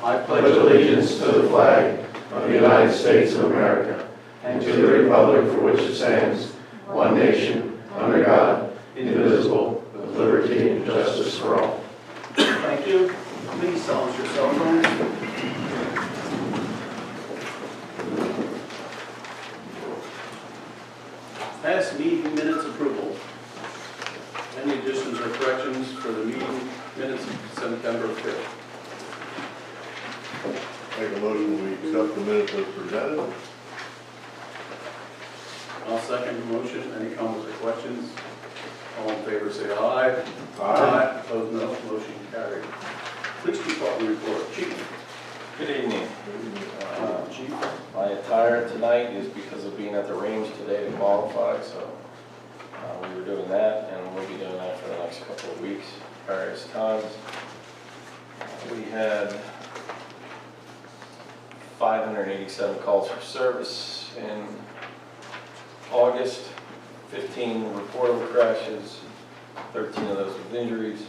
I pledge allegiance to the flag of the United States of America and to the republic for which it stands, one nation, under God, indivisible, with liberty and justice for all. Thank you. Please silence your cell phones. Past meeting minutes approval. Any additions or corrections for the meeting minutes of September 5th? Make a motion, we accept the minutes as presented. I'll second the motion. Any comments or questions? All in favor say aye. Aye. Opposed no. Motion carried. Police Department report. Chief. Good evening. Chief. My attire tonight is because of being at the range today to qualify, so we were doing that, and we'll be doing that for the next couple of weeks, various times. We had 587 calls for service in August, 15 reportable crashes, 13 of those with injuries,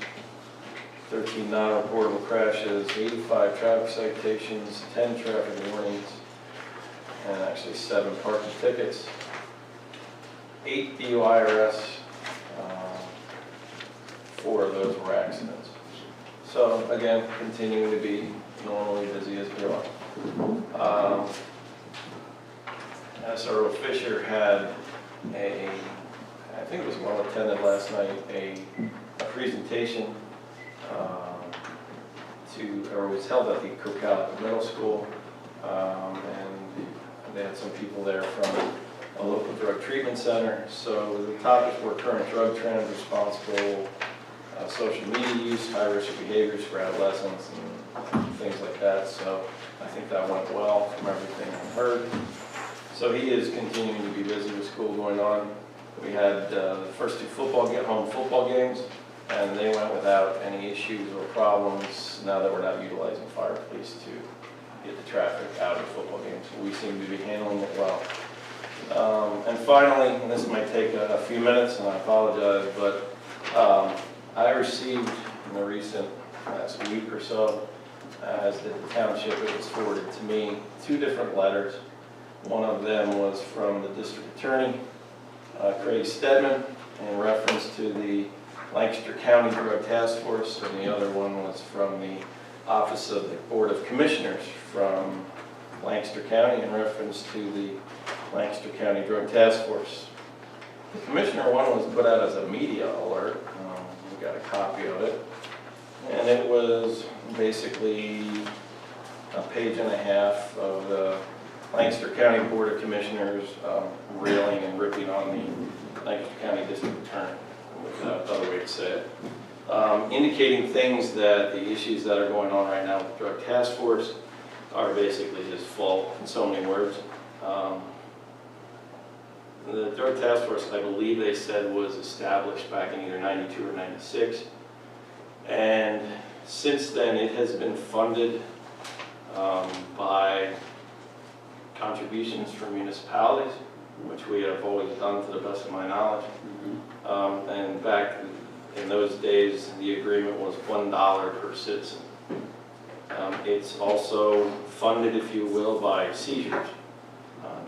13 non-reportable crashes, 85 traffic citations, 10 traffic warnings, and actually 7 parking tickets, 8 DUI arrests, 4 of those were accidents. So again, continuing to be normally busy as we are. SRO Fisher had I think it was well attended last night, a presentation or was held at the Cocalico Middle School, and they had some people there from a local drug treatment center. So the topics were current drug trends, responsible social media use, high-risk behaviors for adolescents, and things like that. So I think that went well from everything I've heard. So he is continuing to be busy with school going on. We had the first 2 home football games, and they went without any issues or problems now that we're not utilizing fire police to get the traffic out of football games. So we seem to be handling it well. And finally, and this might take a few minutes, and I apologize, but I received in the recent last week or so, as did the township, it was forwarded to me, 2 different letters. One of them was from the district attorney, Craig Stedman, in reference to the Lancaster County Drug Task Force, and the other one was from the Office of the Board of Commissioners from Lancaster County in reference to the Lancaster County Drug Task Force. The commissioner one was put out as a media alert. We got a copy of it, and it was basically a page and a half of the Lancaster County Board of Commissioners railing and ripping on the Lancaster County District Attorney, without another way to say it, indicating things that the issues that are going on right now with the Drug Task Force are basically his fault in so many words. The Drug Task Force, I believe they said, was established back in either 92 or 96, and since then it has been funded by contributions from municipalities, which we have always done to the best of my knowledge. And back in those days, the agreement was $1 per citizen. It's also funded, if you will, by seizures,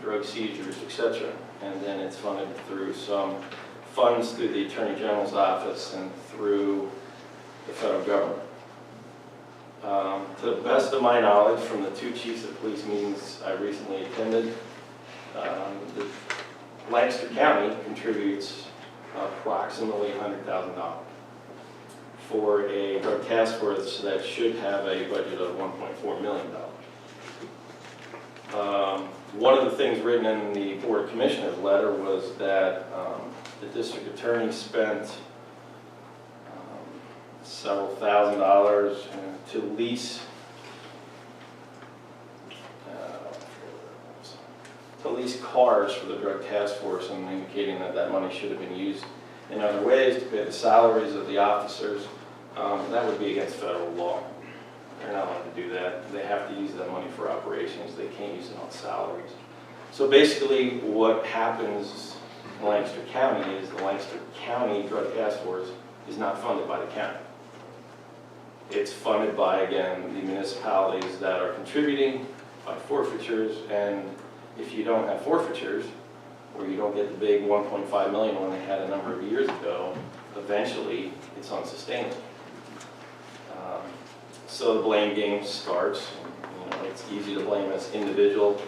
drug seizures, etc. And then it's funded through some funds through the Attorney General's office and through the federal government. To the best of my knowledge, from the 2 chiefs of police meetings I recently attended, the Lancaster County contributes approximately $100,000 for a drug task force that should have a budget of $1.4 million. One of the things written in the Board of Commissioners letter was that the district attorney spent several $1,000s to lease cars for the drug task force, and indicating that that money should have been used in other ways to pay the salaries of the officers. That would be against federal law. They're not allowed to do that. They have to use that money for operations. They can't use it on salaries. So basically what happens in Lancaster County is the Lancaster County Drug Task Force is not funded by the county. It's funded by, again, the municipalities that are contributing by forfeitures, and if you don't have forfeitures, or you don't get the big 1.5 million when they had a number of years ago, eventually it's unsustainable. So the blame game starts. It's easy to blame an individual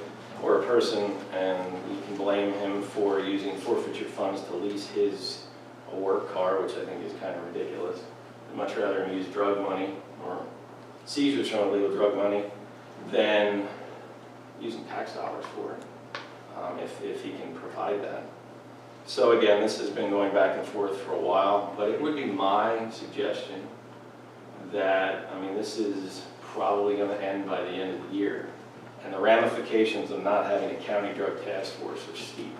or a person, and you can blame him for using forfeiture funds to lease a work car, which I think is kind of ridiculous. I'd much rather him use drug money or seizures from illegal drug money than using tax dollars for it, if he can provide that. So again, this has been going back and forth for a while, but it would be my suggestion that, this is probably going to end by the end of the year. And the ramifications of not having a county drug task force are steep.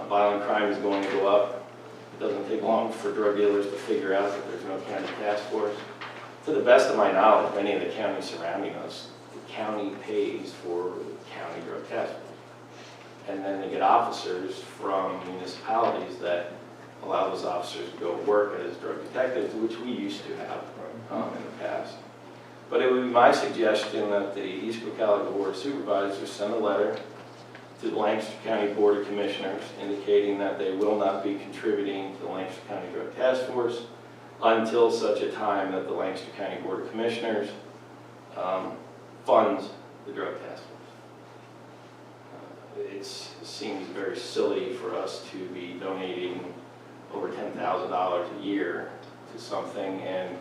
Violent crime is going to go up. It doesn't take long for drug dealers to figure out that there's no county task force. To the best of my knowledge, many of the counties surrounding us, the county pays for the county drug task force. And then they get officers from municipalities that allow those officers to go work as drug detectives, which we used to have in the past. But it would be my suggestion that the East Cocalico Board of Supervisors send a letter to the Lancaster County Board of Commissioners indicating that they will not be contributing to the Lancaster County Drug Task Force until such a time that the Lancaster County Board of Commissioners funds the drug task force. It seems very silly for us to be donating over $10,000 a year to something, and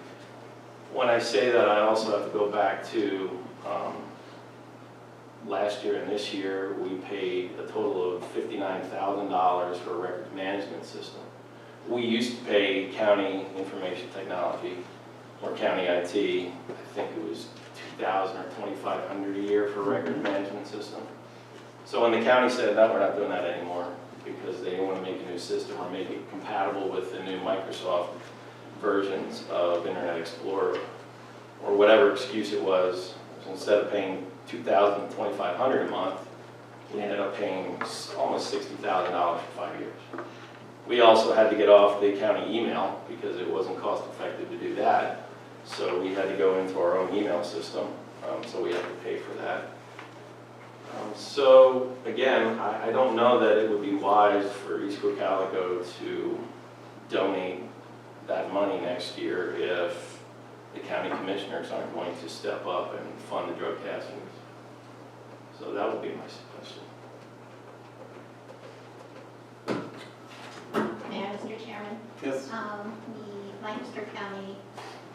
when I say that, I also have to go back to last year and this year. We paid a total of $59,000 for a records management system. We used to pay county information technology or county IT, I think it was $2,000 or $2,500 a year for a records management system. So when the county said, no, we're not doing that anymore because they want to make a new system or make it compatible with the new Microsoft versions of Internet Explorer, or whatever excuse it was, instead of paying $2,000 to $2,500 a month, we ended up paying almost $60,000 for 5 years. We also had to get off the county email because it wasn't cost effective to do that, so we had to go into our own email system, so we had to pay for that. So again, I don't know that it would be wise for East Cocalico to donate that money next year if the county commissioners aren't going to step up and fund the drug task force. So that would be my suggestion. Mayor, Mr. Chairman, Yes. the Lancaster County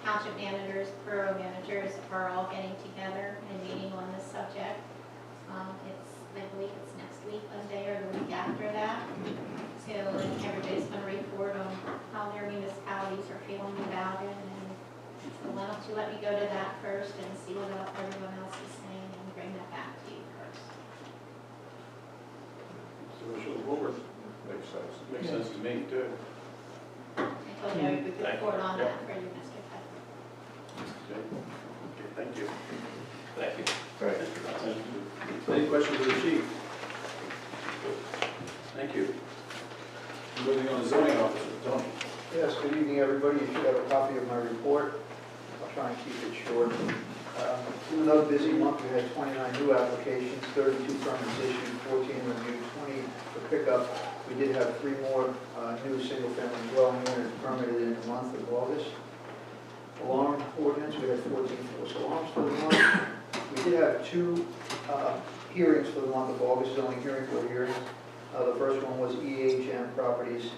Township managers, borough managers are all getting together and meeting on this subject. I believe it's next week, Monday, or the week after that. So everybody's going to report on how their municipalities are feeling about it. And so why don't you let me go to that first and see what everyone else is saying and bring that back to you first. So Mr. Woolworth. Makes sense. Makes sense to me, too. I told you I would Thank you. report on Yep. that for you, Mr. Pepper. Okay, thank you. Thank you. Right. Any questions of the chief? Thank you. Moving on to zoning officer, Tony. Yes, good evening, everybody. You should have a copy of my report. I'll try and keep it short. It was another busy month. We had 29 new applications, 32 permits issued, 14 reviewed, 20 for pickup. We did have 3 more new single-family dwelling units permitted in the month of August. Alarm ordinance, we had 14 false alarms for the month. We did have 2 hearings for the month of August, zoning hearing for hearings. The first one was EHM Properties.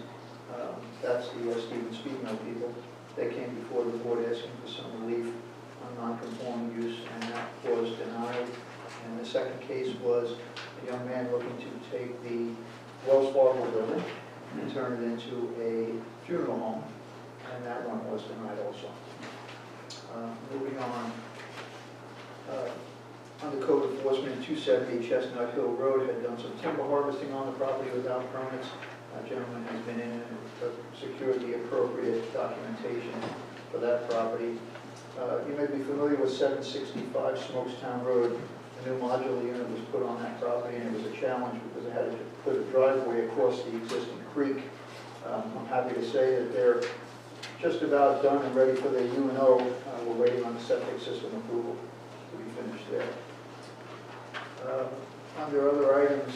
That's the Stephen Speedmill people. They came before the board asking for some relief on non-conforming use, and that was denied. And the second case was a young man looking to take the Wells Fargo building and turn it into a funeral home, and that one was denied also. Moving on. Under code enforcement, 270 Chestnut Hill Road had done some timber harvesting on the property without permits. A gentleman has been in and secured the appropriate documentation for that property. You may be familiar with 765 Smokestown Road. A new modular unit was put on that property, and it was a challenge because it had to put a driveway across the existing creek. I'm happy to say that they're just about done and ready for the UNO. We're waiting on the septic system approval to be finished there. Under other items,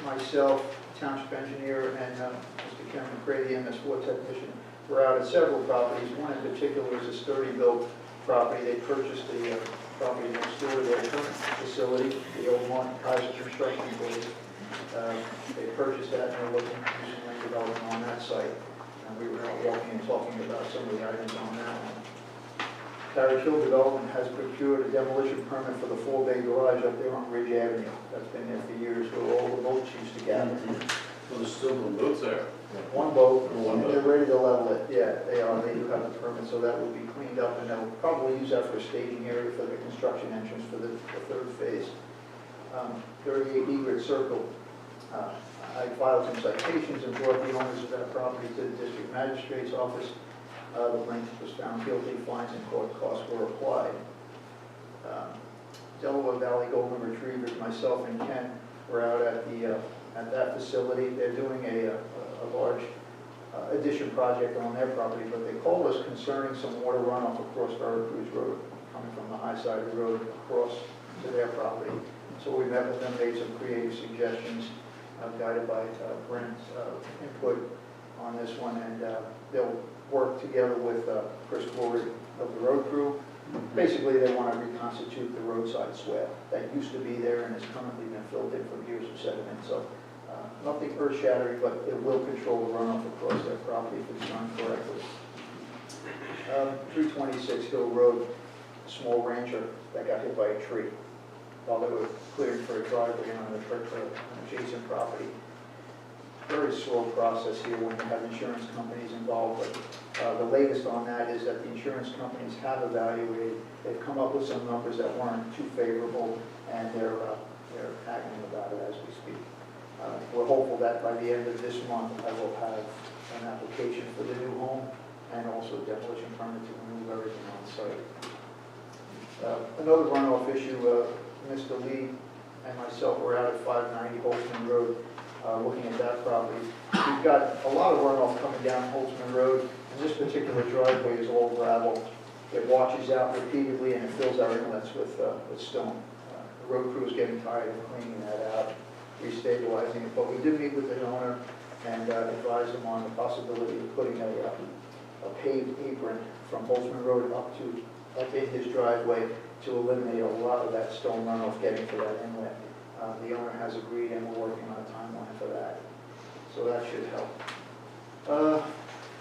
myself, township engineer, and Mr. Cameron Cray, the MS4 technician, were out at several properties. One in particular is a Sturdyville property. They purchased the property next door to their current facility, the old Martin Kaiser construction building. They purchased that and they're looking to do some land development on that site. And we were out walking and talking about some of the items on that one. Carriage Hill Development has procured a demolition permit for the 4-bay garage up there on Ridge Avenue. That's been there for years, where all the boats used to gather. Well, there's still no boats there. One boat, One and boat. they're ready to level it. Yeah, they are. They do have the permit, so that will be cleaned up, and they'll probably use that for a staging area for the construction entrance for the third phase. 38 Egret Circle. I filed some citations and brought the owners of that property to the district magistrate's office. The plaintiff was found guilty, fines and court costs were applied. Delaware Valley Golden Retrievers, myself and Ken were out at that facility. They're doing a large addition project on their property, but they called us concerning some water runoff across Veracruz Road, coming from the high side of the road across to their property. So we met with them, made some creative suggestions, guided by Brent's input on this one, and they'll work together with Chris Glory of the road crew. Basically, they want to reconstitute the roadside swale that used to be there and has currently been filled in from years of sediment. So nothing earth-shattering, but it will control the runoff across their property if it's done correctly. 326 Hill Road, a small rancher that got hit by a tree while they were clearing for a driveway on an adjacent property. Very slow process here when you have insurance companies involved, but the latest on that is that the insurance companies have evaluated, they've come up with some numbers that weren't too favorable, and they're haggling about it as we speak. We're hopeful that by the end of this month, I will have an application for the new home and also a demolition permit to remove everything on site. Another runoff issue, Mr. Lee and myself were out at 590 Holtzman Road looking at that property. We've got a lot of runoff coming down Holtzman Road, and this particular driveway is all gravel. It washes out repeatedly and it fills our inlets with stone. The road crew is getting tired of cleaning that out, restabilizing it, but we did meet with the owner and advised him on the possibility of putting a paved apron from Holtzman Road up in his driveway to eliminate a lot of that stone runoff getting to that inlet. The owner has agreed and we're working on a timeline for that. So that should help.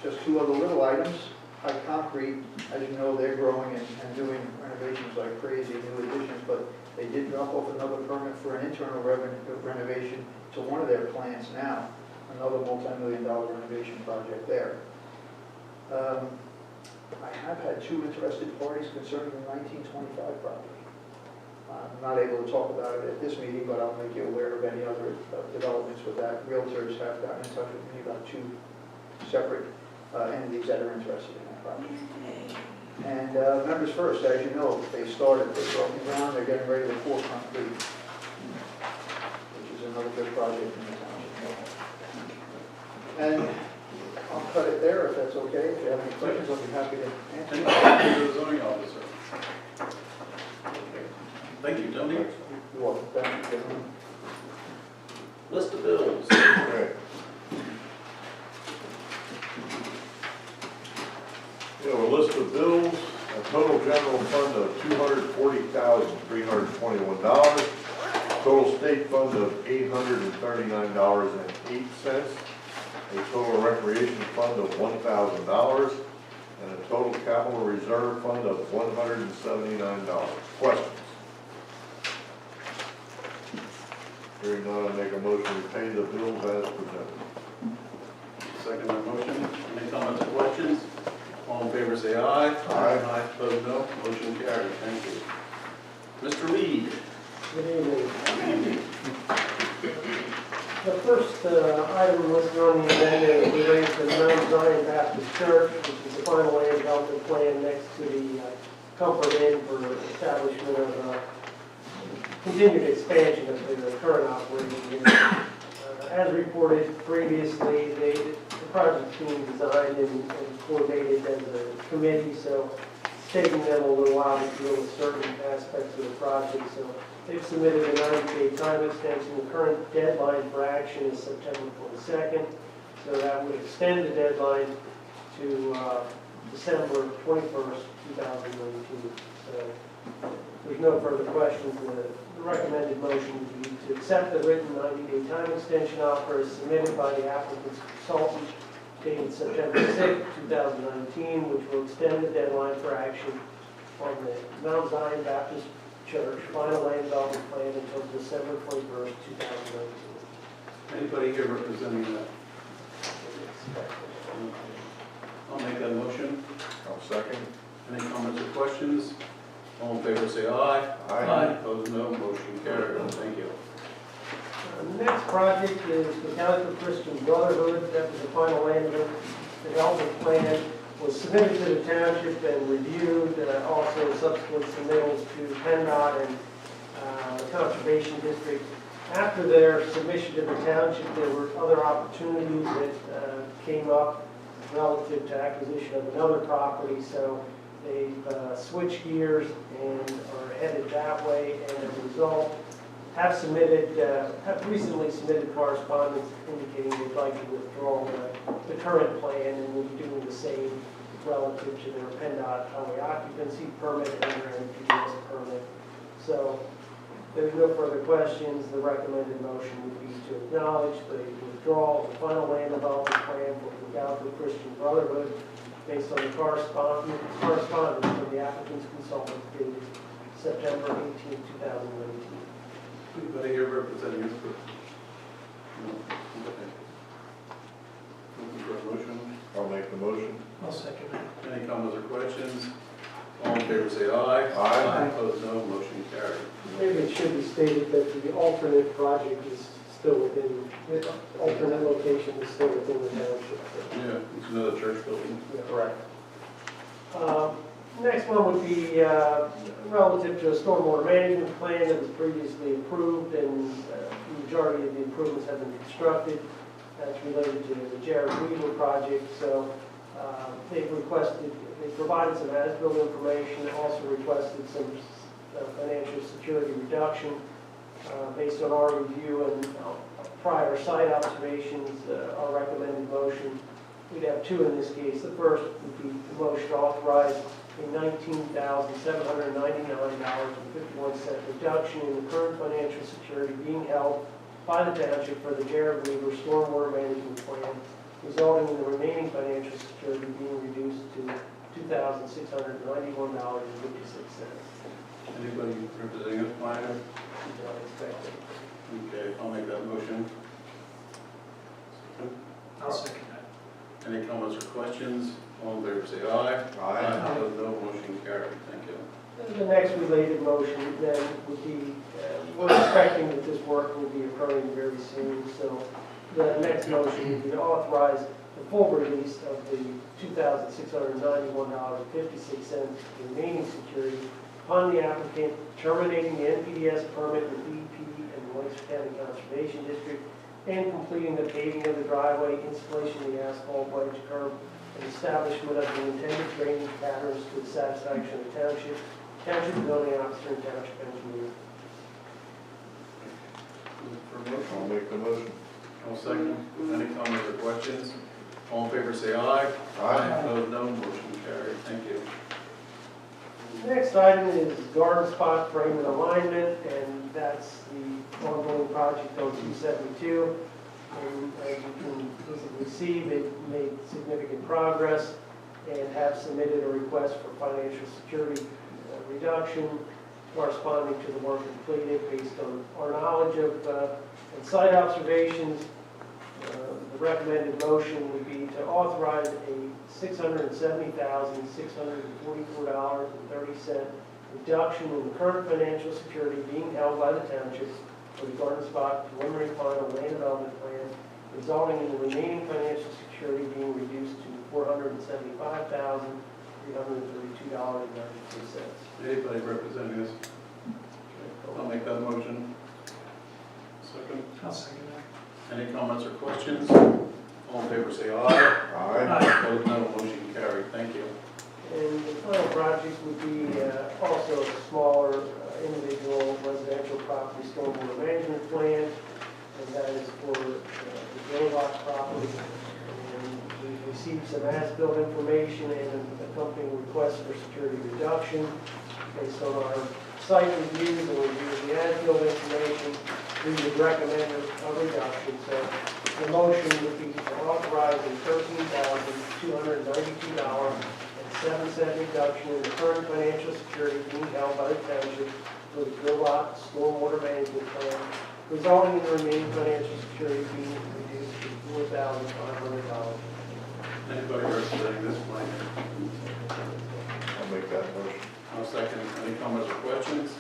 Just two other little items. High Concrete, as you know, they're growing and doing renovations like crazy, new additions, but they did drop off another permit for an internal renovation to one of their plants now, another multi-million-dollar renovation project there. I have had two interested parties concerning the 1925 property. I'm not able to talk about it at this meeting, but I'll make you aware of any other developments with that. Realtors have gotten in touch with me about two separate entities that are interested in that property. And Members First, as you know, they started, they broke the ground, they're getting ready to pour concrete, which is another good project in the township. And I'll cut it there if that's okay. If you have any questions, I'll be happy to answer. Thank you to the zoning officer. Thank you, Tony. You're welcome. Thank you, gentlemen. List of bills. Okay. We have a list of bills, a total general fund of $240,321, total state fund of $839.08, a total recreation fund of $1,000, and a total capital reserve fund of $179. Questions? Hearing none, I make a motion to pay the bills as presented. Second my motion. Any comments or questions? All in favor say aye. Aye. Opposed, no. Motion carried. Thank you. Mr. Reed. Good evening. Good evening. The first item listed on the agenda relates to Mount Zion Baptist Church, which is the final land development plan next to the Comfort Inn for establishment of continued expansion of the current operating unit. As reported previously, the project's being designed and coordinated as a committee, so it's taking them a little while to deal with certain aspects of the project. So they've submitted a 90-day time extension. The current deadline for action is September 22nd, so that would extend the deadline to December 21st, 2019. So there's no further questions. The recommended motion would be to accept the written 90-day time extension offer as submitted by the applicant's consultant dated September 6th, 2019, which will extend the deadline for action on the Mount Zion Baptist Church final land development plan until December 21st, 2019. Anybody here representing that? I'll make that motion. I'll second. Any comments or questions? All in favor, say aye. Opposed, no. Motion carried. Thank you. The next project is the Cocalico Christian Brotherhood. That was the final land development plan, was submitted to the township and reviewed, also subsequent submittals to PennDOT and the Conservation District. After their submission to the township, there were other opportunities that came up relative to acquisition of another property, so they've switched gears and are headed that way, and as a result, have recently submitted correspondence indicating they'd like to withdraw the current plan and will be doing the same relative to their PennDOT highway occupancy permit and their NPDES permit. So there's no further questions. The recommended motion would be to acknowledge the withdrawal of the final land development plan for Cocalico Christian Brotherhood based on the correspondence from the applicant's consultant dated September 18, 2019. Anybody here representing this group? No. Okay. Looking for a motion? I'll make the motion. I'll second that. Any comments or questions? All in favor, say aye. Opposed, no. Motion carried. Maybe it should be stated that the alternate project is still within, the alternate location is still within the township. Yeah, it's another church building. Correct. Next one would be relative to a stormwater management plan that was previously approved, and the majority of the improvements have been constructed. That's related to the Jared Weaver project. So they've provided some as-built information, also requested some financial security reduction based on our review and prior site observations. Our recommended motion, we'd have two in this case. The first would be the motion to authorize a $19,799.51 reduction in the current financial security being held by the township for the Jared Weaver stormwater management plan, resulting in the remaining financial security being reduced to $2,691.56. Anybody representing this planner? Okay, I'll make that motion. I'll second that. Any comments or questions? All in favor, say aye. Opposed, no. Motion carried. Thank you. The next related motion then would be, we're expecting that this work will be occurring very soon, so the next motion would be to authorize the full release of the $2,691.56 remaining security upon the applicant terminating the NPDES permit with DEP and the Lancaster County Conservation District and completing the paving of the driveway, installation of the asphalt wedge curb, and establishment of the intended drainage patterns to the satisfaction of the township building officer, and township engineer. For a motion? I'll make the motion. I'll second. Any comments or questions? All in favor, say aye. Opposed, no. Motion carried. Thank you. Next item is garden spot frame and alignment, and that's the ongoing project on 272. And as you can easily see, they've made significant progress and have submitted a request for financial security reduction corresponding to the work completed based on our knowledge of and site observations. The recommended motion would be to authorize a $670,644.30 reduction in the current financial security being held by the township for the garden spot preliminary final land development plan, resulting in the remaining financial security being reduced to $475,332.92. Anybody representing us? I'll make that motion. Second. I'll second that. Any comments or questions? All in favor, say aye. Aye. Opposed, no. Motion carried. Thank you. And the final project would be also a smaller individual residential property stormwater management plan, and that is for the Gilrock property. And we've received some as-built information and an accompanying request for security reduction. Based on our site reviews and review of the as-built information, we would recommend a reduction. So the motion would be authorizing $13,292.07 reduction in the current financial security being held by the township for the Gilrock stormwater management plan, resulting in the remaining financial security being reduced to $4,500. Anybody representing this plan? I'll make that motion. I'll second. Any comments or questions?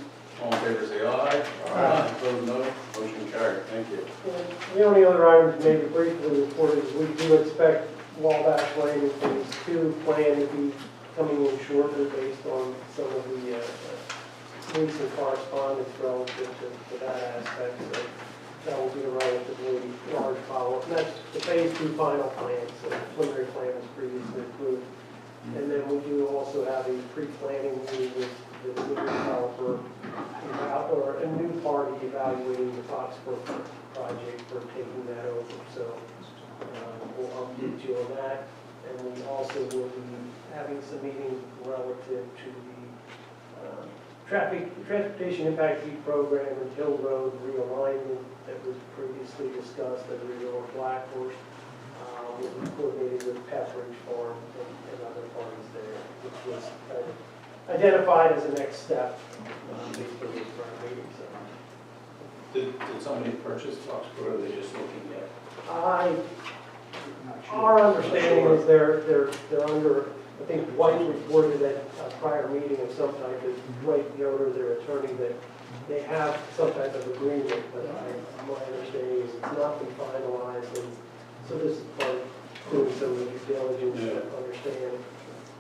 All in favor, say aye. Aye. Opposed, no. Motion carried. Thank you. And the only other items maybe briefly reported is we do expect Wabash Lane in Phase 2 plan to be coming in shortly based on some of the recent correspondence relative to that aspect. So that will be a relatively large follow-up. And that's the Phase 2 final plan, so the preliminary plan was previously approved. And then we do also have a pre-planning meeting with the new developer, or a new party evaluating the Foxborough project for taking that over. So we'll update you on that. And we also will be having some meetings relative to the transportation impact fee program and Hill Road realignment that was previously discussed at the Rio Black Horse. We coordinated with Pepperidge Farm and other parties there, which was identified as the next step based on this current meeting. So Did somebody purchase Foxborough, or are they just looking at? Our understanding is they're under, I think White reported at a prior meeting of some type, that White, the owner, their attorney, that they have some type of agreement, but my understanding is it's not been finalized, and so this is part of doing some of the due diligence to understand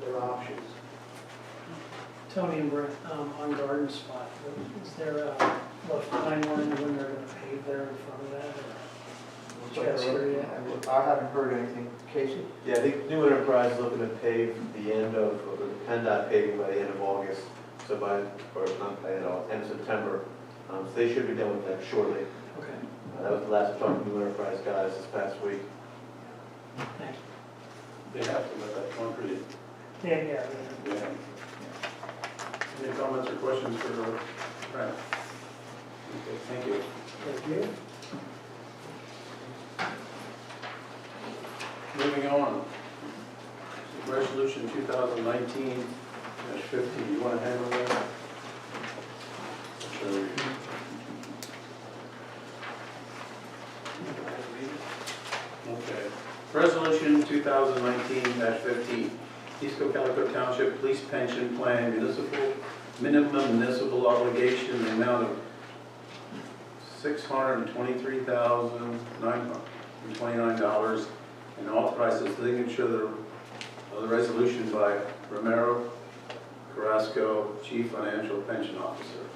their options. Tony and Brett, on Garden Spot, is there a rough timeline when they're going to pave there in front of that? Or did you guys hear yet? I haven't heard anything. Casey? Yeah, the New Enterprise is looking to pave the end of, or the PennDOT paving by the end of August, so by, or not by end of September. So they should be done with that shortly. Okay, That was the last talk to New Enterprise guys this past week. thanks. They have to let that concrete. Yeah. Yeah. Any comments or questions for Brad? Okay, thank you. Thank you. Moving on. Resolution 2019-15. You want to handle that? Sure. Okay. Resolution 2019-15. East Cocalico Township Police Pension Plan minimum municipal obligation in the amount of $623,929, and authorize the signature of the resolution by Romero Carrasco, Chief Financial Pension Officer.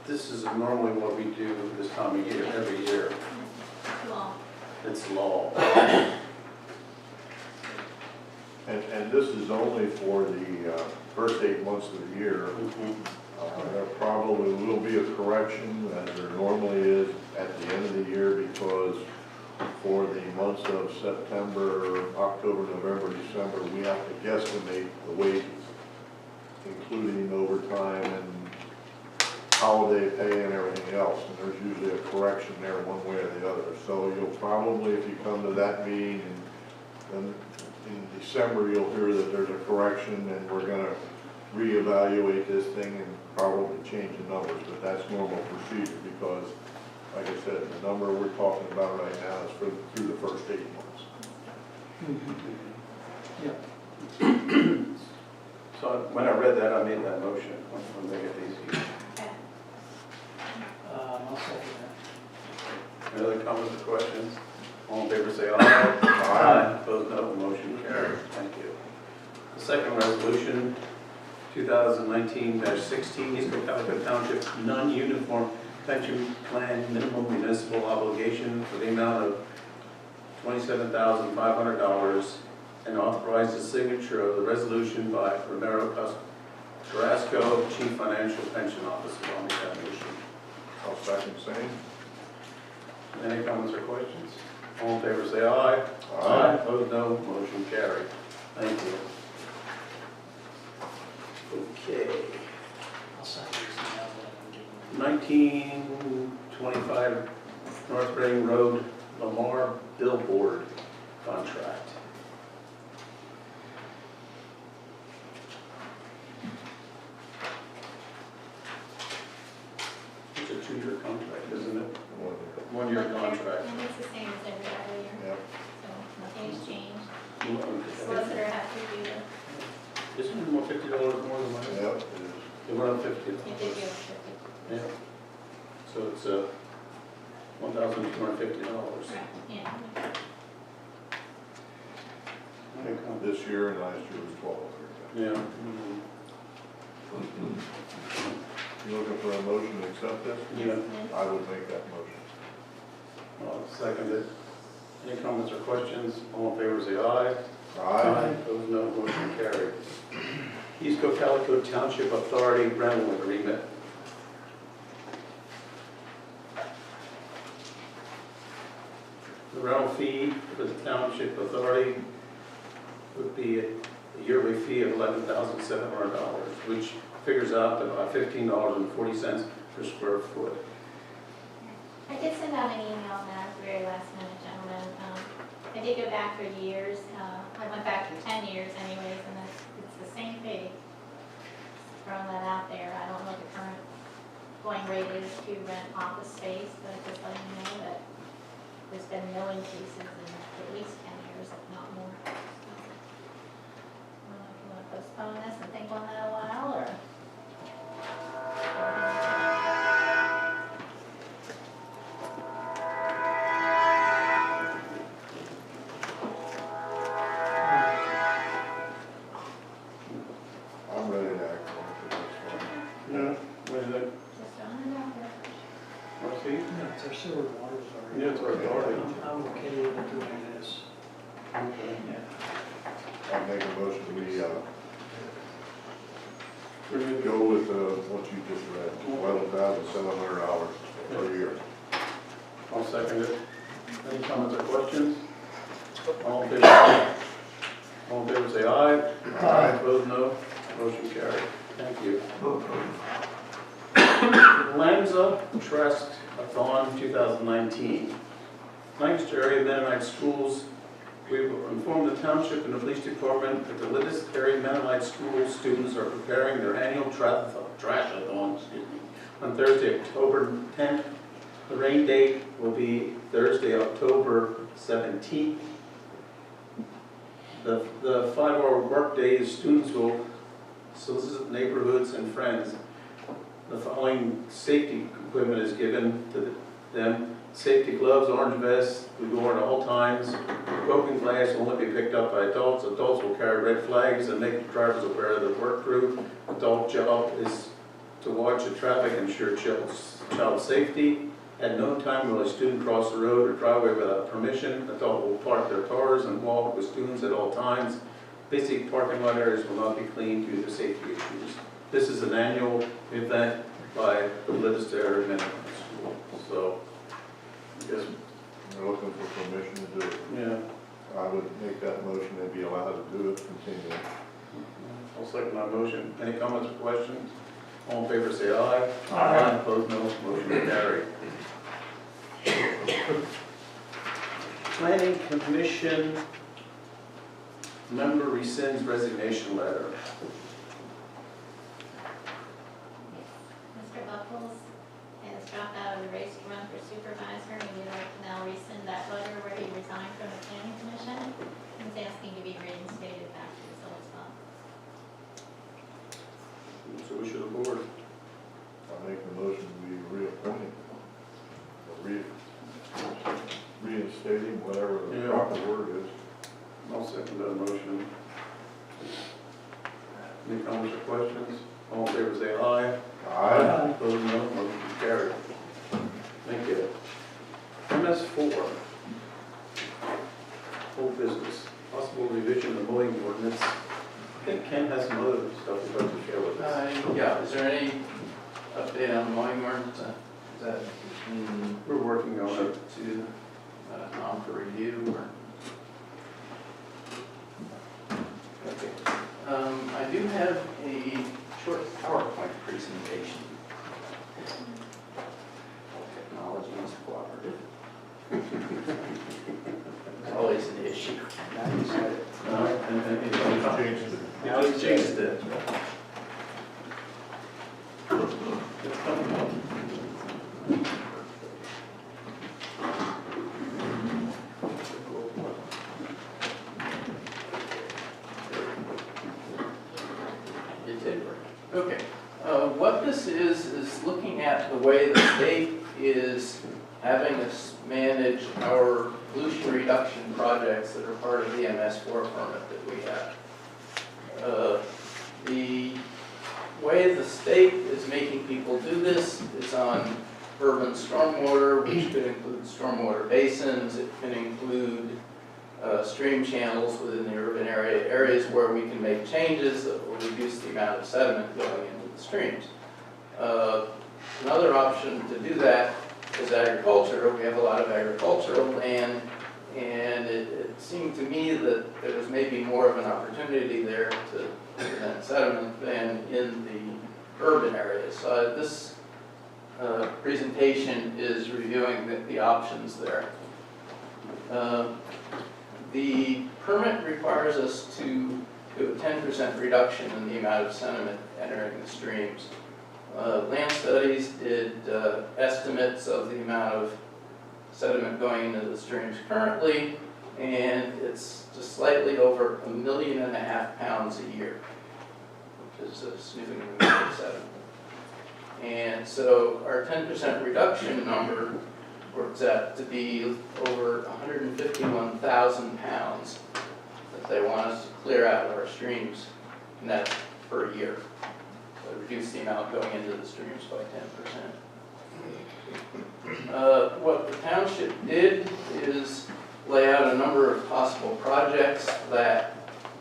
This is normally what we do this time of year, every year. Law. It's law. And this is only for the first 8 months of the year. There probably will be a correction, as there normally is at the end of the year, because for the months of September, October, November, December, we have to guesstimate the wages, including overtime and holiday pay and everything else, and there's usually a correction there one way or the other. So you'll probably, if you come to that meeting, and then in December, you'll hear that there's a correction, and we're gonna reevaluate this thing and probably change the numbers, but that's normal procedure, because, like I said, the number we're talking about right now is through the first 8 months. So when I read that, I made that motion. When they get these. Okay. I'll second that. Any other comments or questions? All in favor, say aye. Aye. Opposed, no. Motion carries. Thank you. The second resolution, 2019-16, East Cocalico Township non-uniform pension plan minimum municipal obligation for the amount of $27,500 and authorize the signature of the resolution by Romero Carrasco, Chief Financial Pension Officer. I'll make that motion. I'll second same. Any comments or questions? All in favor say aye. Aye. Opposed, no. Motion carried. Thank you. Okay. I'll sign these now that I'm giving them. 1925 North Reading Road, Lamar Billboard contract. It's a 2-year contract, isn't it? 1-year contract. And it's the same as every other year, Yep. so nothing's changed. Solicitor has to do the, Isn't it more $50 more than mine? Yep, it is. It went up 50. it did give 50. Yeah. So it's $1,250. Correct, yeah. This year and last year was 12. Yeah. You looking for a motion to accept this? Yeah. I would make that motion. I'll second it. Any comments or questions? All in favor say aye. Opposed, no. Motion carried. East Cocalico Township Authority rental agreement. The rental fee for the Township Authority would be a yearly fee of $11,700, which figures out to about $15.40 per square foot. I did send out an email on that at the very last minute, gentlemen. I did go back for years. I went back for 10 years anyways, and it's the same fee. Throwing that out there. I don't know what the current going rate is to rent office space, but just letting you know that there's been no increases in at least 10 years, if not more. So, I don't know if you want to postpone this and think on that a while, or? I'm ready to act on it for this one. Yeah. What is it? Just throwing it out there. Marcy? No, it's our sewer and water authority. Yeah, it's our authority. I'm okay with doing this. Okay. Yeah. I'll make a motion we, go with, what you just read, $12,700 per year. I'll second it. Any comments or questions? All in favor say aye. Aye. Opposed, no. Motion carried. Thank you. Lanza Trust-a-thon 2019. Lancaster Area Mennonite Schools, we will inform the township and the police department that the Lancaster Area Mennonite School students are preparing their annual trash-a-thon on Thursday, October 10th. The rain date will be Thursday, October 17th. The 5-hour work days, students will solicit neighborhoods and friends. The following safety equipment is given to them: safety gloves, orange vests, we go at all times. Broken glass will only be picked up by adults. Adults will carry red flags and make the drivers aware of the work crew. Adult job is to watch the traffic and ensure child safety. At no time will a student cross the road or driveway without permission. Adult will park their cars and walk with students at all times. Basic parking lot areas will not be cleaned due to safety issues. This is an annual event by the Lancaster Area Mennonite School. So, I guess, We're looking for permission to do it. yeah, I would make that motion and be allowed to do it, continue. I'll second that motion. Any comments or questions? All in favor say aye. Aye. Opposed, no. Motion carried. Planning Commission member rescinds resignation letter. Mr. Buckles has dropped out of the race to run for supervisor, and we'd like to now rescind that letter where he resigned from the planning commission. He's asking to be reinstated back to his old spot. So we should board. I'll make the motion to be reappointed. Or reinstate him, whatever the Yeah. proper word is. I'll second that motion. Any comments or questions? All in favor say aye. Aye. Opposed, no. Motion carried. 4, old business, possible revision of mowing ordinance. I think Ken has some other stuff he'd like to share with us. Yeah, is there any update on the mowing ordinance? Is that We're working on it. shipped to Tom for review or? Okay. I do have a short PowerPoint presentation. Technology is cooperative. It's always an issue. Now you said it. Changed it. Now he's changed it. It did work. Okay. What this is looking at the way the state is having us manage our pollution reduction projects that are part of the MS4 permit that we have. The way the state is making people do this is on urban stormwater, which could include stormwater basins. It can include stream channels within the urban area, areas where we can make changes that will reduce the amount of sediment going into the streams. Another option to do that is agriculture. We have a lot of agricultural land, and it seemed to me that there was maybe more of an opportunity there to prevent sediment than in the urban areas. So this presentation is reviewing the options there. The permit requires us to do a 10% reduction in the amount of sediment entering the streams. Land studies did estimates of the amount of sediment going into the streams currently, and it's just slightly over 1.5 million pounds a year, which is a significant amount of sediment. And so our 10% reduction number works out to be over 151,000 pounds that they want us to clear out of our streams net per year. So reduce the amount going into the streams by 10%. What the township did is lay out a number of possible projects that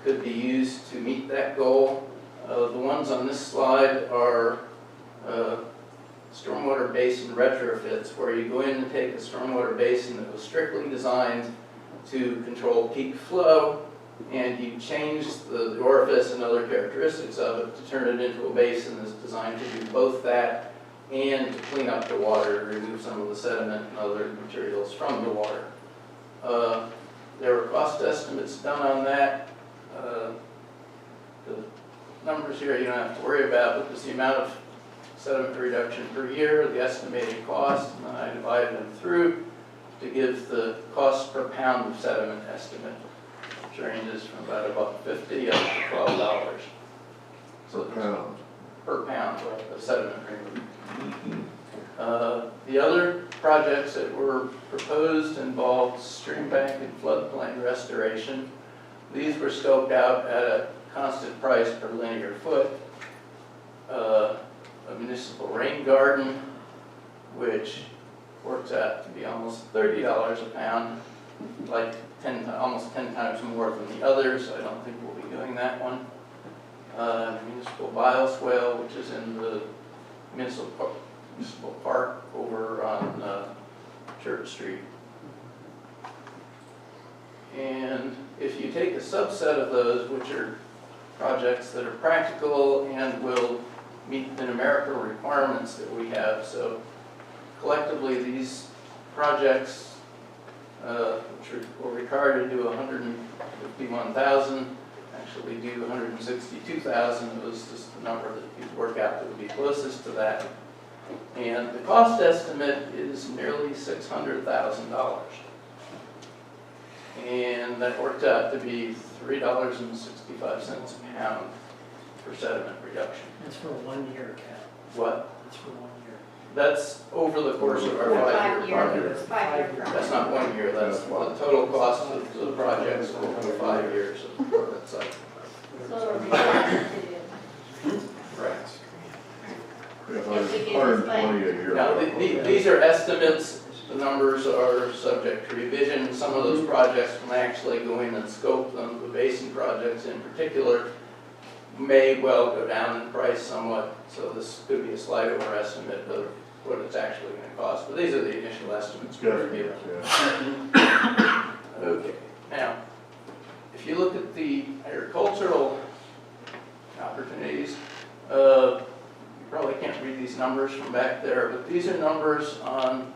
could be used to meet that goal. The ones on this slide are stormwater basin retrofits, where you go in and take a stormwater basin that was strictly designed to control peak flow, and you change the orifice and other characteristics of it to turn it into a basin that's designed to do both that and to clean up the water, to remove some of the sediment and other materials from the water. There were cost estimates done on that. The numbers here you don't have to worry about, because the amount of sediment reduction per year, the estimated cost, and then I divided them through to give the cost per pound of sediment estimate, which ranges from about $1.50 up to $12. Per pound. Per pound of sediment removed. The other projects that were proposed involved stream bank and floodplain restoration. These were scoped out at a constant price per linear foot. A municipal rain garden, which works out to be almost $30 a pound, like almost 10 times more than the others. I don't think we'll be doing that one. Municipal bioswale, which is in the municipal park over on Church Street. And if you take a subset of those, which are projects that are practical and will meet the numerical requirements that we have, so collectively these projects, which were required to do 151,000, actually do 162,000. It was just the number that you'd work out that would be closest to that. And the cost estimate is nearly $600,000. And that worked out to be $3.65 a pound for sediment reduction. That's for 1 year, Cat. What? That's for 1 year. That's over the course of our 5-year project. That's not 1 year, that's the total cost of the projects over 5 years of that site. So we're required to do. Right. 120 a year. Now, these are estimates the numbers are subject to revision. Some of those projects, when I actually go in and scope them, the basin projects in particular, may well go down in price somewhat. So this could be a slight overestimate of what it's actually going to cost. But these are the initial estimates we're given. Okay, now, if you look at the agricultural opportunities, you probably can't read these numbers from back there, but these are numbers on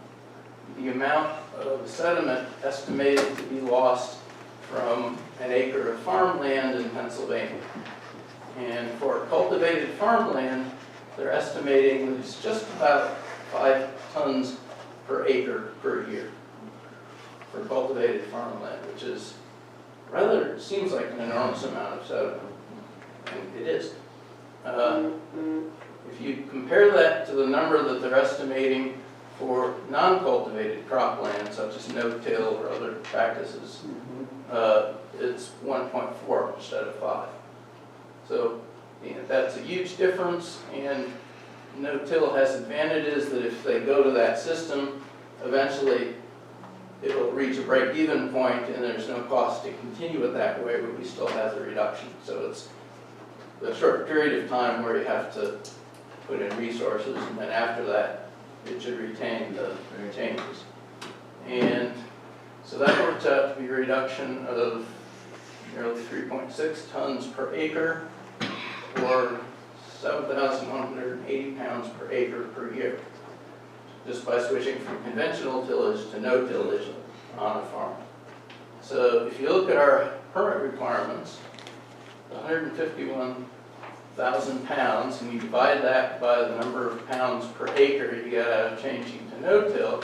the amount of sediment estimated to be lost from an acre of farmland in Pennsylvania. And for cultivated farmland, they're estimating it's just about 5 tons per acre per year for cultivated farmland, which is rather, seems like an enormous amount of sediment, and it is. If you compare that to the number that they're estimating for non-cultivated cropland, such as no-till or other practices, it's 1.4 instead of 5. So that's a huge difference, and no-till has advantages that if they go to that system, eventually it'll reach a break-even point and there's no cost to continue it that way, but we still have the reduction. So it's a short period of time where you have to put in resources, and then after that, it should retain the changes. And so that works out to be a reduction of nearly 3.6 tons per acre, or 7,180 pounds per acre per year, just by switching from conventional tillage to no tillage on a farm. So if you look at our permit requirements, 151,000 pounds, and you divide that by the number of pounds per acre you get out of changing to no-till,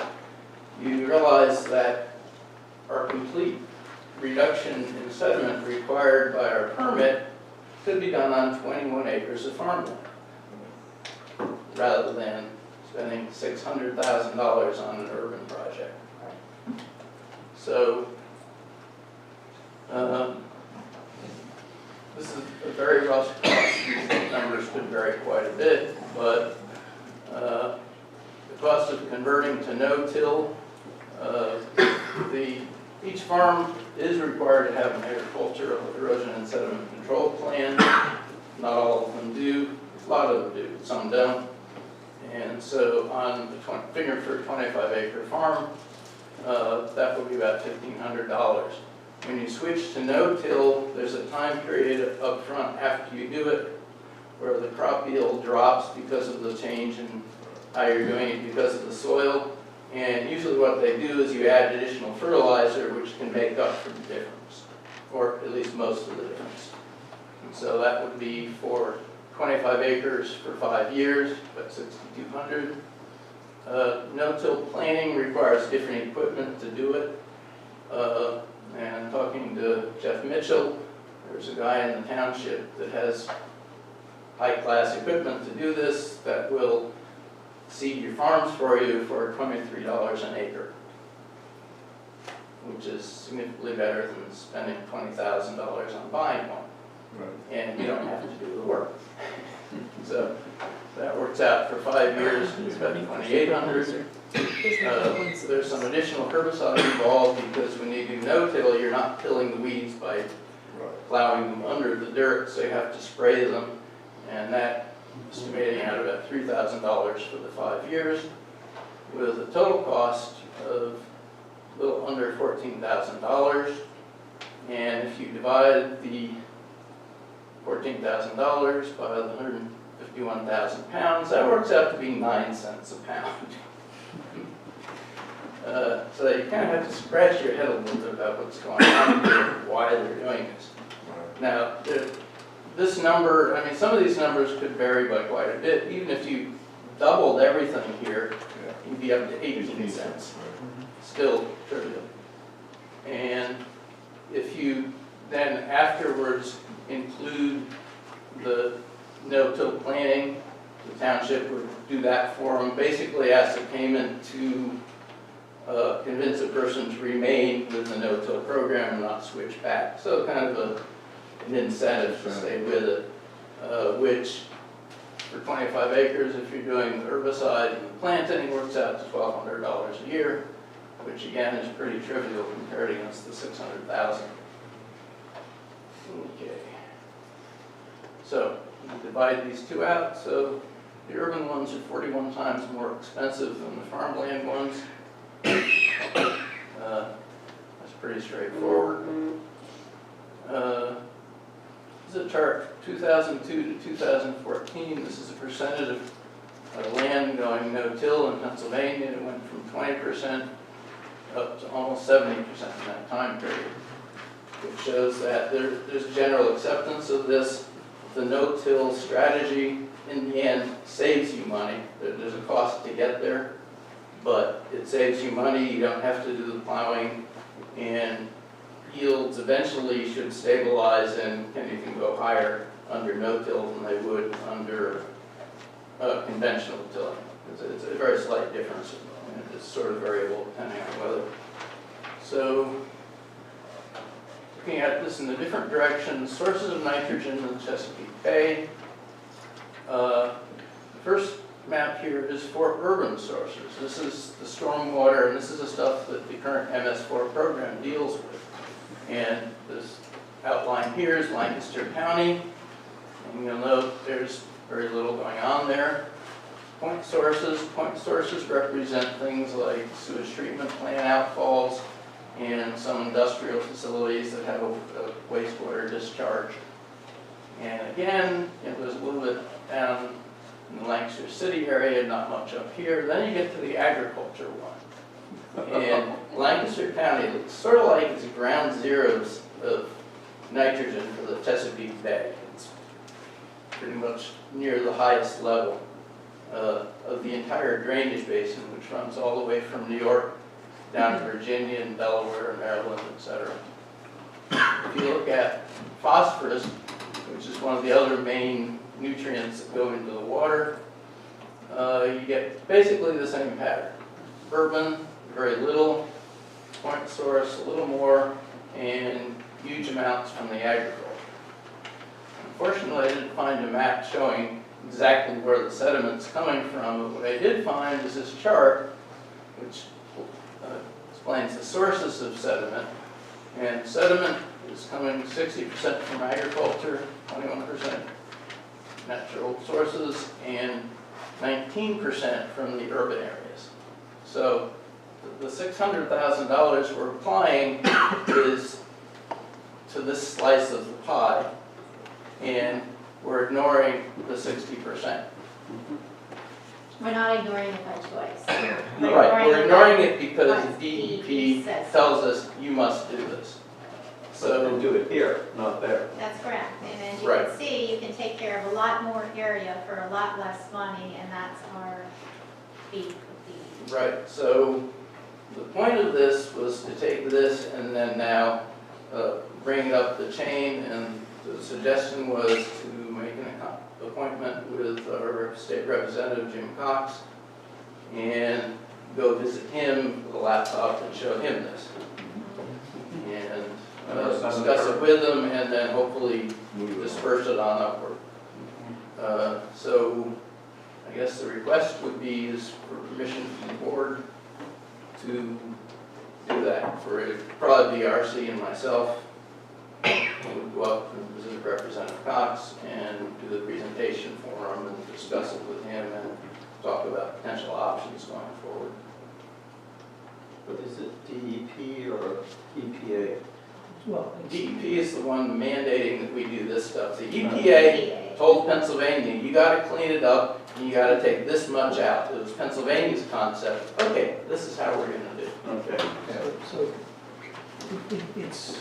you realize that our complete reduction in sediment required by our permit could be done on 21 acres of farmland, rather than spending $600,000 on an urban project. So, this is a very rough cost. These numbers could vary quite a bit, but the cost of converting to no-till, each farm is required to have an agricultural erosion and sediment control plan. Not all of them do. A lot of them do, but some don't. And so on the figure for a 25-acre farm, that would be about $1,500. When you switch to no-till, there's a time period up front after you do it where the crop yield drops because of the change in how you're doing it because of the soil. And usually what they do is you add additional fertilizer, which can make up for the difference, or at least most of the difference. And so that would be for 25 acres for 5 years, about $6,200. No-till planting requires different equipment to do it. And talking to Jeff Mitchell, there's a guy in the township that has high-class equipment to do this that will seed your farms for you for $23 an acre, which is significantly better than spending $20,000 on buying one. Right. And you don't have to do the work. So that works out for 5 years, it's about $2,800. There's some additional herbicide involved because when you do no-till, you're not tilling the weeds by plowing them under the dirt, so you have to spray them, and that estimating out about $3,000 for the 5 years, with a total cost of a little under $14,000. And if you divide the $14,000 by the 151,000 pounds, that works out to be 9 cents a pound. So you kind of have to scratch your head a little bit about what's going on here and why they're doing this. Now, this number, I mean, some of these numbers could vary by quite a bit. Even if you doubled everything here, you'd be up to 18 cents. Still trivial. And if you then afterwards include the no-till planting, the township would do that for them, basically as a payment to convince a person to remain with the no-till program and not switch back. So kind of an incentive to stay with it, which for 25 acres, if you're doing the herbicide and planting, works out to $1,200 a year. which again is pretty trivial compared against the 600,000. Okay. So we divide these two out. So the urban ones are 41 times more expensive than the farmland ones. That's pretty straightforward. This is a chart 2002 to 2014. This is a percentage of land going no-till in Pennsylvania. It went from 20% up to almost 70% in that time period. It shows that there's general acceptance of this. The no-till strategy, in the end, saves you money. There's a cost to get there, but it saves you money. You don't have to do the plowing, and yields eventually should stabilize and can even go higher under no-till than they would under conventional tilling. It's a very slight difference. It's sort of variable depending on weather. So, looking at this in a different direction, sources of nitrogen in the Chesapeake Bay. The first map here is for urban sources. This is the stormwater, and this is the stuff that the current MS4 program deals with. And this outline here is Lancaster County, and you'll note there's very little going on there. Point sources represent things like sewage treatment plant outfalls and some industrial facilities that have a wastewater discharge. And again, there's a little bit down in the Lancaster City area, not much up here. Then you get to the agriculture one. And Lancaster County looks sort of like it's ground zeros of nitrogen for the Chesapeake Bay. It's pretty much near the highest level of the entire drainage basin, which runs all the way from New York down to Virginia and Delaware and Maryland, etc. If you look at phosphorus, which is one of the other main nutrients that go into the water, you get basically the same pattern. Urban, very little, point source, a little more, and huge amounts from the agriculture. Unfortunately, I didn't find a map showing exactly where the sediment's coming from, but what I did find is this chart, which explains the sources of sediment. And sediment is coming 60% from agriculture, 21% natural sources, and 19% from the urban areas. So the $600,000 we're applying is to this slice of the pie, and we're ignoring the 60%. We're not ignoring it by choice. Right, we're ignoring it because what DEP says. tells us you must do this. So So, do it here, not there. That's correct, and as you Right. can see, you can take care of a lot more area for a lot less money, and that's our fee with the. right, so the point of this was to take this and then now bring it up the chain, and the suggestion was to make an appointment with our state representative, Jim Cox, and go visit him with a laptop and show him this. And discuss it with him, and then hopefully disperse it on upward. So I guess the request would be is for permission from the board to do that. For it, probably be RC and myself. We would go up and visit Representative Cox and do the presentation for him and discuss it with him and talk about potential options going forward. But is it DEP or EPA? Well, DEP is the one mandating that we do this stuff. The EPA told Pennsylvania, you gotta clean it up, and you gotta take this much out. It was Pennsylvania's concept. Okay, this is how we're gonna do it. Okay. so it's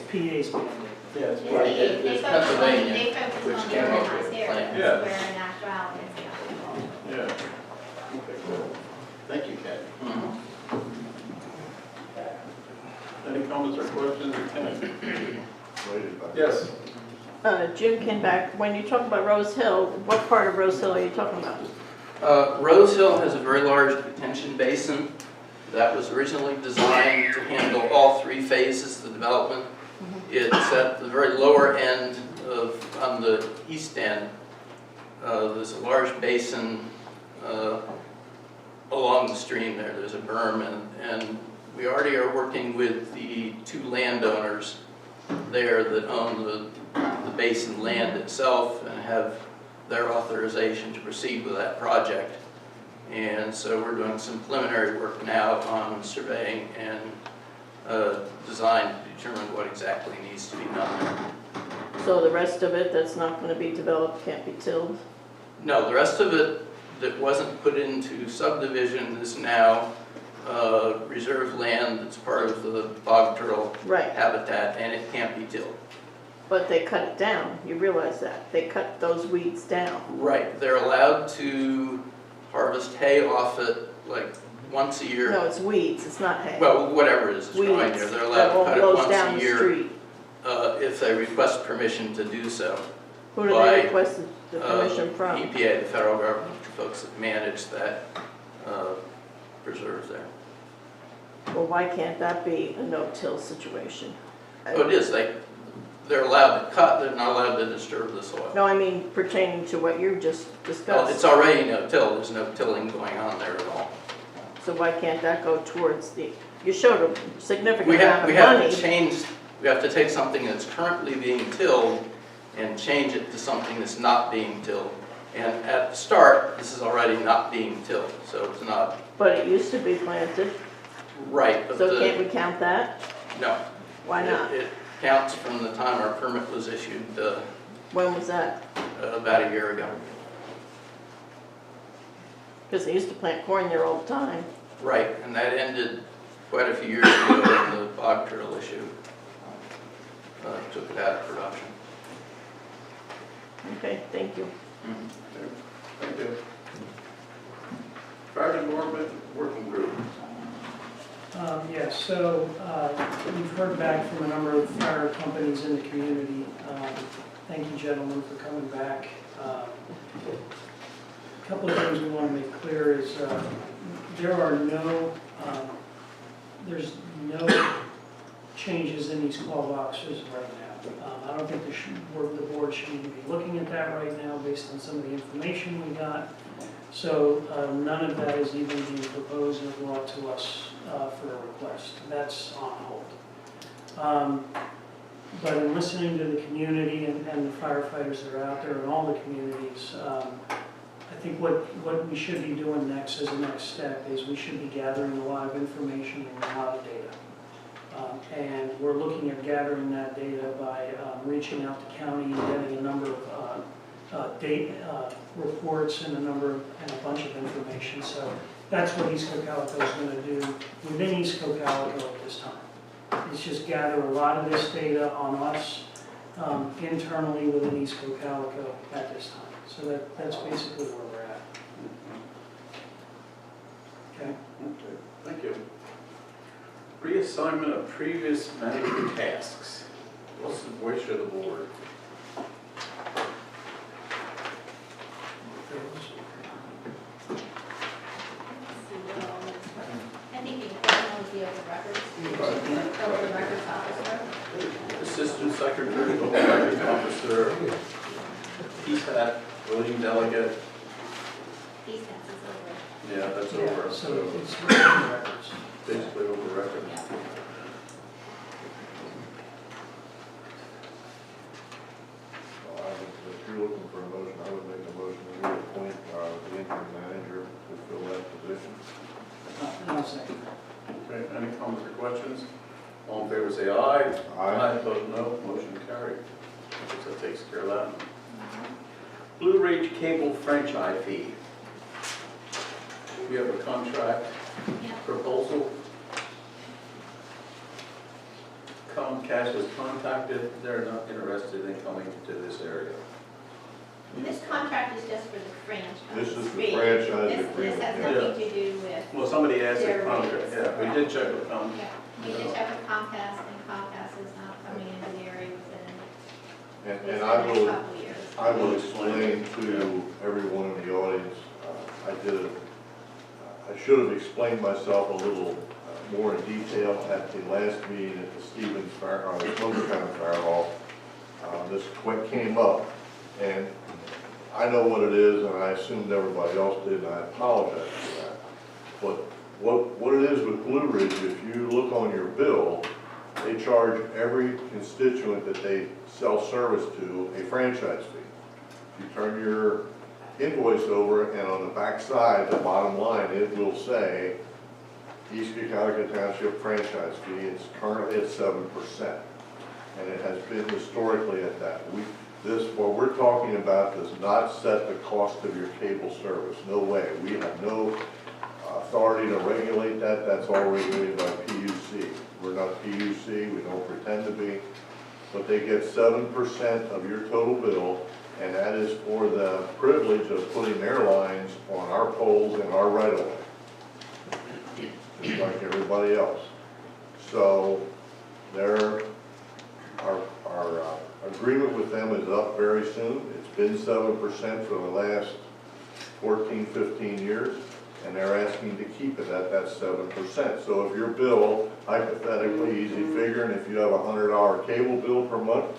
PA's mandate. Yeah, it's Right, it's Pennsylvania, They focus which on the came up urbanized with the areas, plan. Yeah. where in actuality it's the agriculture. Yeah. Okay, cool. Thank you, Ken. Mhm. Any comments or questions? Waited by- Yes. Jim Kenback, when you talk about Rose Hill, what part of Rose Hill are you talking about? Rose Hill has a very large detention basin that was originally designed to handle all three phases of the development. It's at the very lower end on the east end. There's a large basin along the stream there. There's a berm, and we already are working with the two landowners there that own the basin land itself and have their authorization to proceed with that project. And so we're doing some preliminary work now on surveying and design to determine what exactly needs to be done there. So the rest of it that's not gonna be developed can't be tilled? No, the rest of it that wasn't put into subdivision is now reserved land that's part of the bog turtle Right, habitat, and it can't be tilled. but they cut it down, you realize that? They cut those weeds down. Right, they're allowed to harvest hay off it like once a year. No, it's weeds, it's not hay. Well, whatever it is, it's growing Weeds there, they're that allowed to cut it blows once down a the year street. if they request permission to do so. Who do by, they request the permission from? EPA, the federal government, the folks that manage that preserve there. Well, why can't that be a no-till situation? Oh, it is, they're allowed to cut, they're not allowed to disturb the soil. No, I mean pertaining to what you just Well, discussed. it's already no-till, there's no tilling going on there at all. So why can't that go towards the, you showed a significant We amount of have money. to change, we have to take something that's currently being tilled and change it to something that's not being tilled. And at the start, this is already not being tilled, so it's not But it used to be planted, right. But so can't we count that? no. Why not? It counts from the time our permit was issued When was that? about a year ago. Because they used to plant corn there all the time. Right, and that ended quite a few years ago when the bog turtle issue took it out of production. Okay, thank you. Thank you. Fire Department Working Group. Yes, so we've heard back from a number of fire companies in the community. Thank you, gentlemen, for coming back. A couple of things we want to make clear is there are there's no changes in these call boxes right now. I don't think the board should even be looking at that right now based on some of the information we got. So none of that is even being proposed or brought to us for a request. That's on hold. But in listening to the community and the firefighters that are out there in all the communities, I think what we should be doing next as a next step is we should be gathering a lot of information and a lot of data. And we're looking at gathering that data by reaching out to county and getting a number of reports and a bunch of information. So that's what East Cocalico is going to do within East Cocalico at this time. It's just gather a lot of this data on us internally within East Cocalico at this time. So that's basically where we're at. Okay. Okay, thank you. Reassignment of previous manager tasks. What's the wish of the board? I think the equivalent was the open records officer. Assistant Secretary, Open Records Officer, PSAT, voting delegate. He sends us over. Yeah, that's over, So so it's records. basically over record. Yeah. If you're looking for a motion, I would make a motion to reappoint the interim manager to fill that position. No second. Okay, any comments or questions? All in favor say aye. Aye. Opposed, no. Motion carried. So that takes care of that. Blue Ridge Cable franchise fee. We have a contract Yeah. proposal. Comcast was contacted. They're not interested in coming to this area. This contract is just for the franchise. This is the fee. franchise This agreement. has Yeah. nothing to do with, Well, somebody asked the Their contract. rates. Yeah, we did check with Comcast. yeah, we did check with Comcast, and Comcast is not coming into the area within And the I next will, couple of years. I will explain to everyone in the audience, I should have explained myself a little more in detail at the last meeting at the Stevens Fire, Smoketown Fire Hall. This came up, and I know what it is, and I assumed everybody else did, and I apologize for that. But what it is with Blue Ridge, if you look on your bill, they charge every constituent that they sell service to a franchise fee. If you turn your invoice over, and on the back side, the bottom line, it will say East Cocalico Township franchise fee. It's currently at 7%, and it has been historically at that. What we're talking about does not set the cost of your cable service. No way. We have no authority to regulate that. That's all regulated by PUC. We're not PUC. We don't pretend to be. But they get 7% of your total bill, and that is for the privilege of putting their lines on our poles and our right-of-way, just like everybody else. So our agreement with them is up very soon. It's been 7% for the last 14, 15 years, and they're asking to keep it at that 7%. So if your bill, hypothetically, easy figuring, if you have a $100 cable bill per month,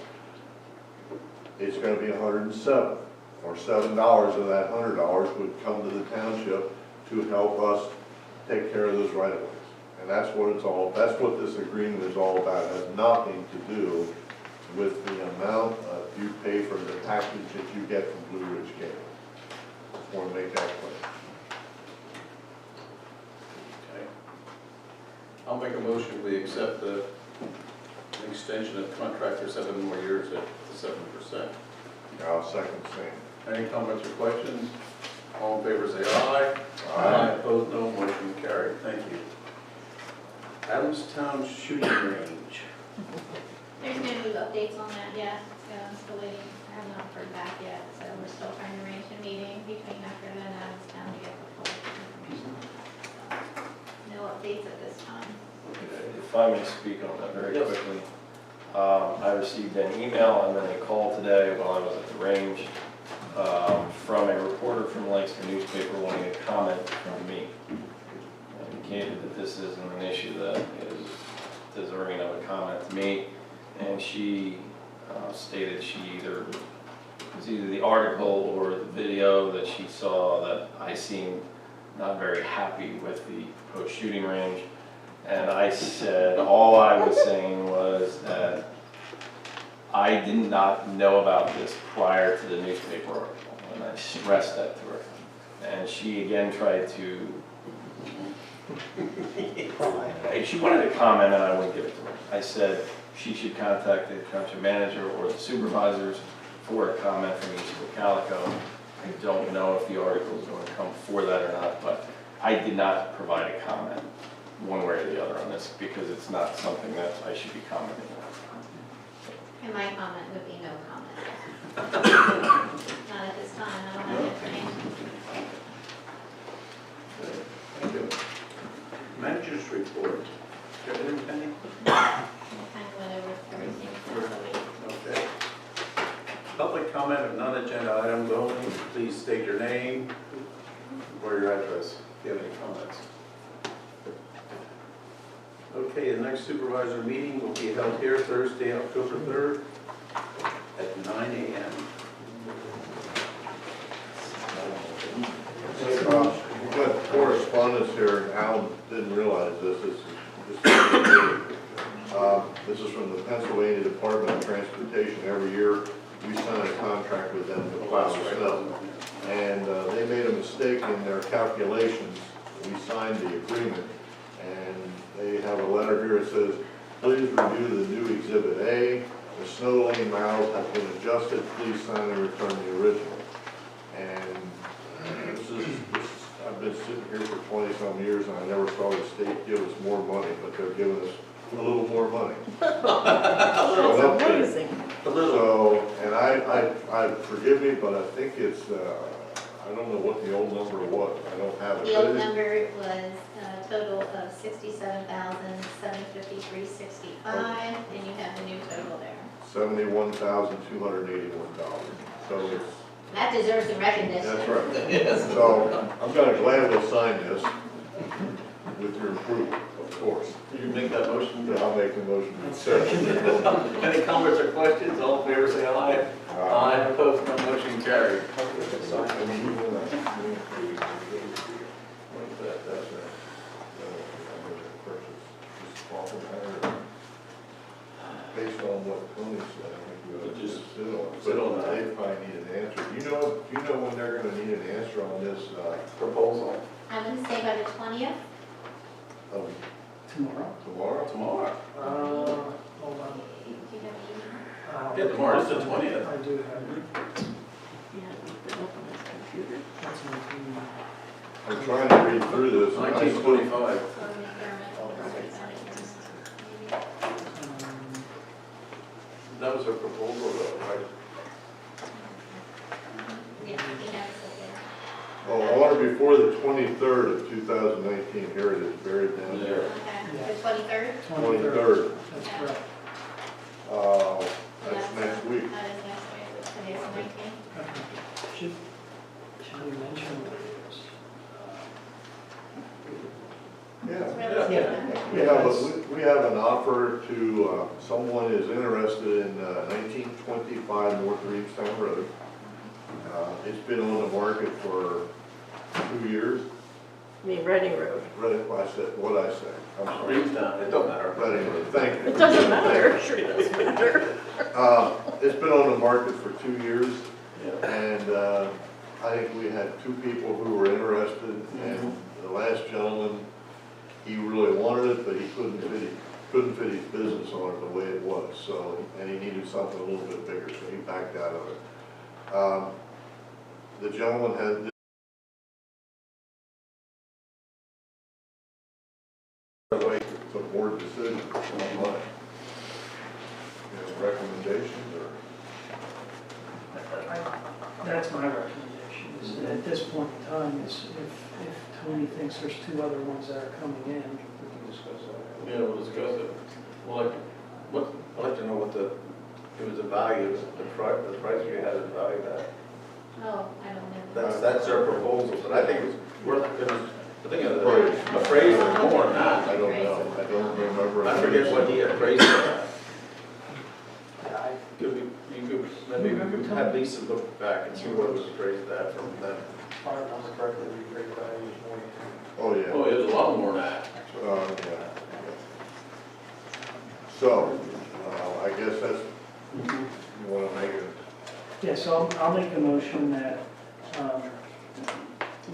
it's going to be $107, or $7 of that $100 would come to the township to help us take care of those right-of-ways. And that's what what this agreement is all about. It has nothing to do with the amount you pay for the package that you get from Blue Ridge Cable. Just want to make that clear. Okay. I'll make a motion, we accept the extension of contract for 7 more years at 7%. I'll second the same. Any comments or questions? All in favor say aye. Aye. Opposed, no. Motion carried. Thank you. Adamstown Shooting Range. There's no new updates on that yet, so I'm still waiting. I have not heard back yet, so we're still trying to arrange a meeting between Akron and Adamstown to get the full information. So, no updates at this time. If I may speak on that very Yes. quickly. I received an email and then a call today while I was at the range from a reporter from the Lancaster newspaper wanting a comment from me. Indicated that this isn't an issue that is deserving of a comment to me, and she stated it was either the article or the video that she saw that I seemed not very happy with the proposed shooting range. And I said, all I was saying was that I did not know about this prior to the newspaper article, and I stressed that to her. And she again tried to, she wanted to comment and I wouldn't give it to her. I said she should contact the township manager or the supervisors for a comment from East Cocalico. I don't know if the article is going to come for that or not, but I did not provide a comment one way or the other on this because it's not something that I should be commenting on. And my comment would be no comment. Not at this time, I don't have information. Thank you. Manager's report. Do you have anything, Penny? I kind of went over everything for the week. Okay. Public comment of non-agenda items only. Please state your name or your address if you have any comments. Okay, the next supervisor meeting will be held here Thursday, October 3rd at 9 a.m. We've got correspondence here. Alan didn't realize this. This is from the Pennsylvania Department of Transportation. Every year, we sign a contract with them to plow snow. And they made a mistake in their calculations. We signed the agreement, and they have a letter here that says, please review the new Exhibit A. The snow lane miles have been adjusted. Please sign and return the original. And I've been sitting here for 20-some years, and I never saw the state give us more money, but they're giving us a little more money. That's amazing. So, and I forgive me, but I think it's, I don't know what the old number was. I don't have it. The old number was a total of $67,753.65, and you have the new total there. $71,281. So it's, That deserves some recognition. that's right. So I'm gonna gladly sign this with your approval, of course. Did you make that motion? Yeah, I'll make the motion. Any comments or questions? All in favor say aye. Aye. Opposed, no. Motion carried. this, Proposal. I'm gonna say by the 20th. of Tomorrow. tomorrow? Tomorrow. Hold on. Do you have a meeting? Yeah, tomorrow's the 20th. I do have it. Yeah, open this computer. That's 19. I'm trying to read through this. and I still- 1925. So McDermott. That was a proposal though, right? Yeah, he has it there. Oh, on or before the 23rd of 2019, here it is, buried down there. Okay, the 23rd? 23rd, That's correct. that's next week. That is next week, today's the 19th. Okay. Should we mention what it is? Yeah. It's really soon. We have an offer to, someone is interested in 1925 North Reevestown Road. It's been on the market for 2 years. I mean, Reading Road. What I say, I'm sorry. Reevestown, it don't matter. But anyway, thank you. It doesn't matter, sure it doesn't matter. It's been on the market for 2 years, Yeah. and I think we had 2 people who were interested, and the last gentleman, he really wanted it, but he couldn't fit his business on it the way it was, so, and he needed something a little bit bigger, so he backed out of it. The gentleman had, it's a board decision, it's not mine. You have recommendations, or? That's my recommendation, is that at this point in time, is if Tony thinks there's 2 other ones that are coming in, we can discuss that. Yeah, we'll discuss it. Well, I'd like to know what it was the value, the price we had, the value of that. Oh, I don't know. That's their proposal, but I think it's worth, I think the appraisal is more than that. I don't know, I don't remember. I forget what he appraised it at. Yeah, I- Maybe we could have Lisa look back and see what it was appraised at from them. If I remember correctly, we agreed that it was more. Oh, yeah. Oh, it was a lot more than that. Yeah. So, I guess that's, you want to make it, Yeah, so I'll make a motion that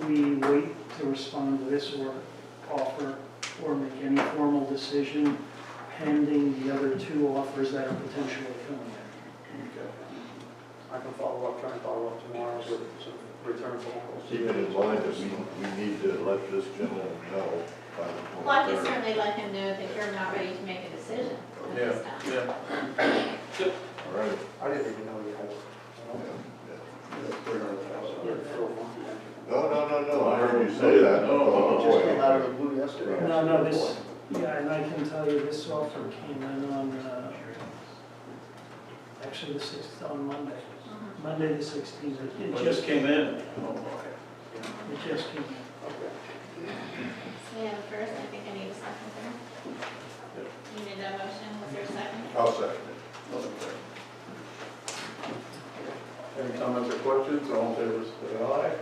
we wait to respond to this or offer or make any formal decision pending the other 2 offers that are potentially coming in. I can follow up, try and follow up tomorrow with some return phone calls. keeping in mind that we need to let this gentleman know by the 23rd. Well, I can certainly let him know that you're not ready to make a decision at this time. Yeah. All right. I didn't even know you had. No, I heard you say that. It just came out of the blue yesterday. No, this, yeah, and I can tell you this offer came in on, actually the 6th, on Monday. Monday the 16th. It just came in. It just came in. So yeah, first, I think I need a second there. You need that motion, was there a second? I'll second it. Any comments or questions? All in favor, say aye.